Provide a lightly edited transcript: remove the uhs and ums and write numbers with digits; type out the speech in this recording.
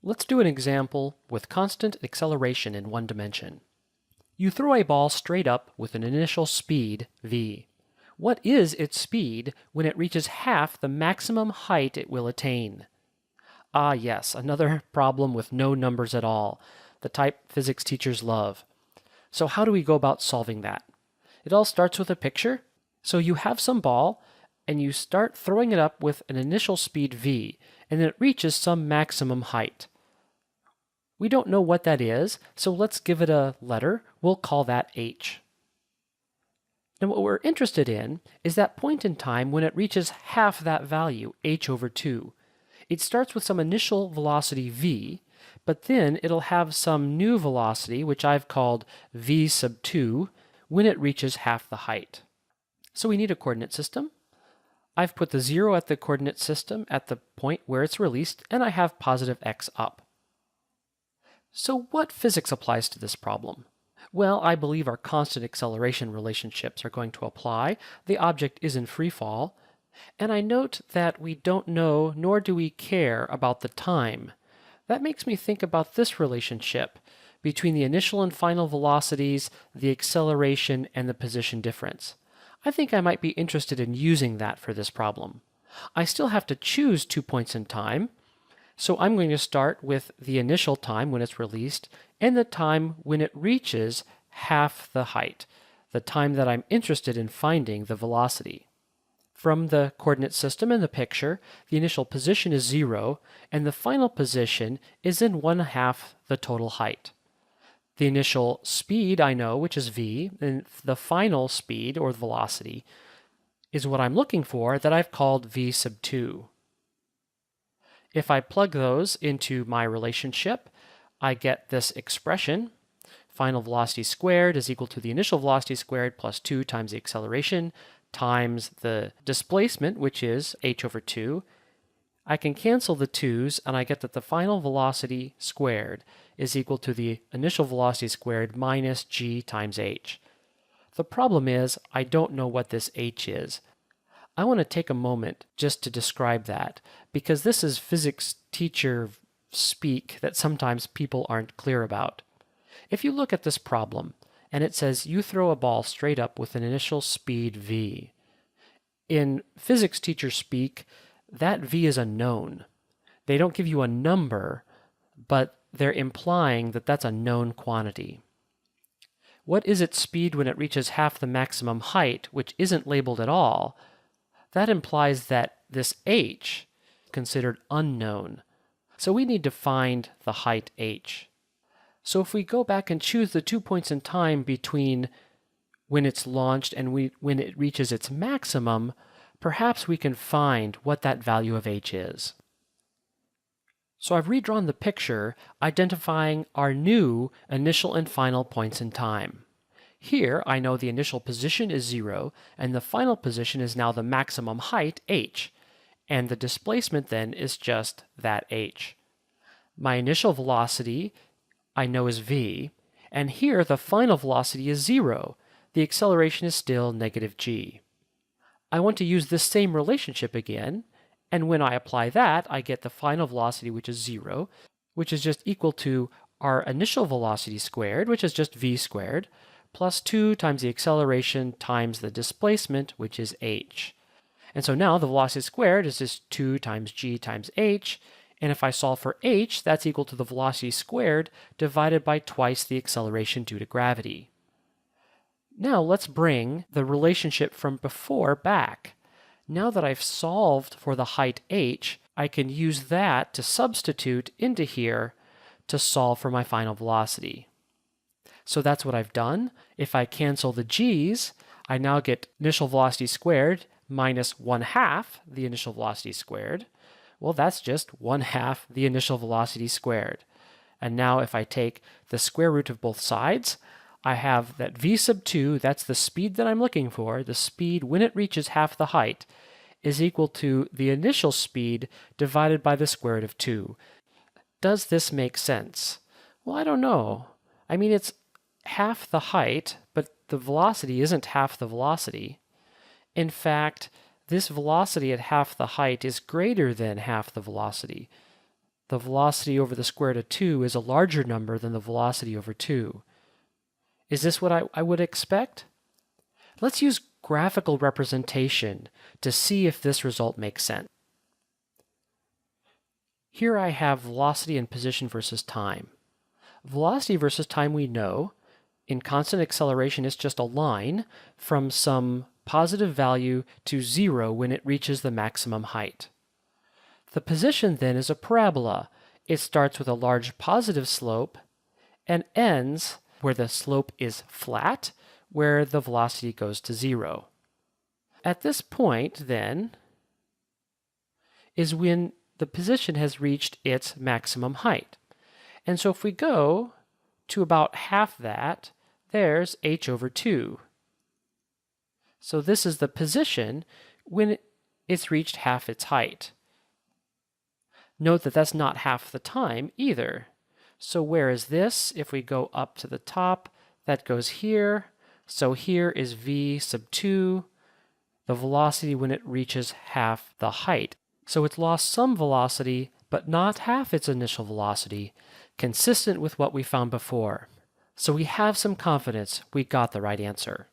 Let's do an example with constant acceleration in one dimension. You throw a ball straight up with an initial speed v. What is its speed when it reaches half the maximum height it will attain? Ah yes, another problem with no numbers at all, the type physics teachers love. So how do we go about solving that? It all starts with a picture. So you have some ball, and you start throwing it up with an initial speed v, and then it reaches some maximum height. We don't know what that is, so let's give it a letter. We'll call that h. Now what we're interested in is that point in time when it reaches half that value, h over 2. It starts with some initial velocity v, but then it'll have some new velocity, which I've called v sub 2, when it reaches half the height. So we need a coordinate system. I've put the 0 at the coordinate system at the point where it's released, and I have positive x up. So what physics applies to this problem? Well, I believe our constant acceleration relationships are going to apply. The object is in free fall, and I note that we don't know nor do we care about the time. That makes me think about this relationship between the initial and final velocities, the acceleration, and the position difference. I think I might be interested in using that for this problem. I still have to choose 2 points in time, so I'm going to start with the initial time when it's released and the time when it reaches half the height, the time that I'm interested in finding the velocity. From the coordinate system in the picture, the initial position is 0 and the final position is in 1/2 the total height. The initial speed I know, which is v, and the final speed or velocity is what I'm looking for that I've called v sub 2. If I plug those into my relationship, I get this expression. Final velocity squared is equal to the initial velocity squared plus 2 times the acceleration times the displacement, which is h over 2. I can cancel the 2's, and I get that the final velocity squared is equal to the initial velocity squared minus g times h. The problem is I don't know what this h is. I want to take a moment just to describe that, because this is physics teacher speak that sometimes people aren't clear about. If you look at this problem, and it says you throw a ball straight up with an initial speed v. In physics teacher speak, that v is unknown. They don't give you a number, but they're implying that that's a known quantity. What is its speed when it reaches half the maximum height, which isn't labeled at all? That implies that this h is considered unknown. So we need to find the height h. So if we go back and choose the 2 points in time between when it's launched and when it reaches its maximum, perhaps we can find what that value of h is. So I've redrawn the picture, identifying our new initial and final points in time. Here, I know the initial position is 0, and the final position is now the maximum height, h, and the displacement then is just that h. My initial velocity, I know, is v, and here the final velocity is 0. The acceleration is still negative g. I want to use this same relationship again, and when I apply that, I get the final velocity, which is 0, which is just equal to our initial velocity squared, which is just v squared, plus 2 times the acceleration times the displacement, which is h. And so now the velocity squared is just 2 times g times h, and if I solve for h, that's equal to the velocity squared divided by twice the acceleration due to gravity. Now let's bring the relationship from before back. Now that I've solved for the height h, I can use that to substitute into here to solve for my final velocity. So that's what I've done. If I cancel the g's, I now get initial velocity squared minus 1/2 the initial velocity squared. Well, that's just 1/2 the initial velocity squared. And now if I take the square root of both sides, I have that v sub 2, that's the speed that I'm looking for, the speed when it reaches half the height, is equal to the initial speed divided by the square root of 2. Does this make sense? Well, I don't know. I mean, it's half the height, but the velocity isn't half the velocity. In fact, this velocity at half the height is greater than half the velocity. the velocity over the square root of 2 is a larger number than the velocity over 2. Is this what I would expect? Let's use graphical representation to see if this result makes sense. Here I have velocity and position versus time. Velocity versus time we know. In constant acceleration, it's just a line from some positive value to 0 when it reaches the maximum height. The position then is a parabola. It starts with a large positive slope and ends where the slope is flat, where the velocity goes to 0. At this point, then, is when the position has reached its maximum height. And so if we go to about half that, there's h over 2. So this is the position when it's reached half its height. Note that that's not half the time either. So where is this? If we go up to the top, that goes here. So here is v sub 2, the velocity when it reaches half the height. So it's lost some velocity, but not half its initial velocity, consistent with what we found before. So we have some confidence we got the right answer.